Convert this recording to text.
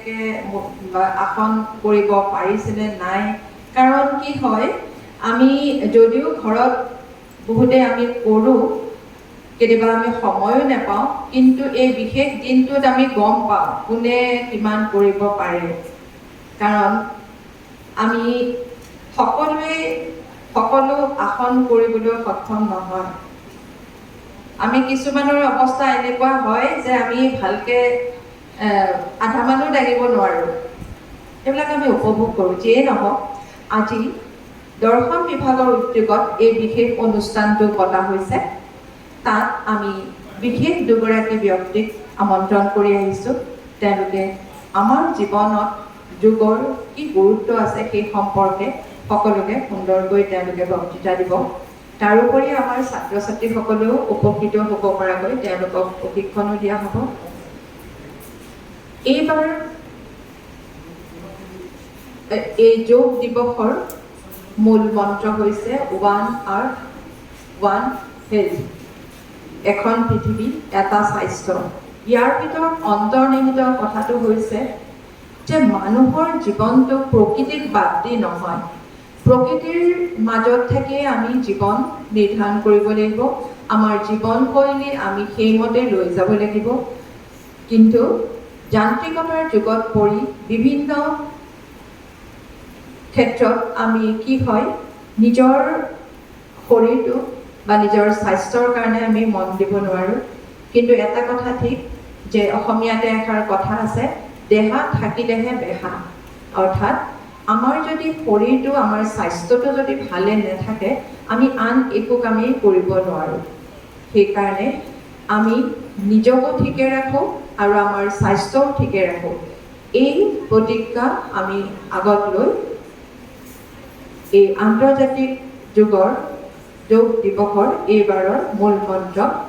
ভালকৈ আসন কৰিব পাৰিছেনে নাই। কাৰণ কি হয়, আমি যদিও ঘৰত বহুতে আমি কৰোঁ, কেতিয়াবা আমি সময়ো নাপাওঁ, কিন্তু এই বিশেষ দিনটোত আমি গম পাওঁ কোনে কিমান কৰিব পাৰে। কাৰণ আমি সকলোৱে সকলো আসন কৰিবলৈ সক্ষম নহয়। আমি কিছুমানৰ অৱস্থা এনেকুৱা হয় যে আমি ভালকৈ আধামানো দাঙিব নোৱাৰোঁ। সেইবিলাক আমি উপভোগ কৰোঁ। যিয়েই নহওক, আজি দৰ্শন বিভাগৰ উদ্যোগত এই বিশেষ অনুষ্ঠানটো পতা হৈছে। তাত আমি বিশেষ দুগৰাকী ব্যক্তিক আমন্ত্ৰণ কৰি আহিছোঁ। তেওঁলোকে আমাৰ জীৱনত যোগৰ কি গুৰুত্ব আছে সেই সম্পৰ্কে সকলোকে সুন্দৰকৈ তেওঁলোকে বক্তৃতা দিব। তাৰোপৰি আমাৰ ছাত্ৰ ছাত্ৰীসকলেও উপকৃত হ'ব পৰাকৈ তেওঁলোকক প্ৰশিক্ষণো দিয়া হ'ব। এইবাৰ এই যোগ দিৱসৰ মূল মন্ত্ৰ হৈছে ওৱান আৰ্থ ওৱান হেল্থ, এখন পৃথিৱী এটা স্বাস্থ্য। ইয়াৰ ভিতৰত অন্তৰ্নিহিত কথাটো হৈছে যে মানুহৰ জীৱনটো প্ৰকৃতিক বাদ দি নহয়, প্ৰকৃতিৰ মাজত থাকিয়ে আমি জীৱন নিৰ্ধাৰণ কৰিব লাগিব। আমাৰ জীৱনশৈলী আমি সেইমতে লৈ যাব লাগিব। কিন্তু যান্ত্ৰিকতাৰ যুগত পৰি বিভিন্ন ক্ষেত্ৰত আমি কি হয়, নিজৰ শৰীৰটো বা নিজৰ স্বাস্থ্যৰ কাৰণে আমি মন দিব নোৱাৰোঁ। কিন্তু এটা কথা ঠিক যে অসমীয়াতে এষাৰ কথা আছে, দেহা থাকিলেহে বেহা। অৰ্থাৎ আমাৰ যদি শৰীৰটো, আমাৰ স্বাস্থ্যটো যদি ভালে নাথাকে, আমি আন একো কামেই কৰিব নোৱাৰোঁ। সেইকাৰণে আমি নিজকো ঠিকে ৰাখোঁ আৰু আমাৰ স্বাস্থ্যও ঠিকে ৰাখোঁ। এই প্ৰতিজ্ঞা আমি আগত লৈ এই আন্তৰ্জাতিক যোগ দিৱসৰ এইবাৰৰ মূল মন্ত্ৰ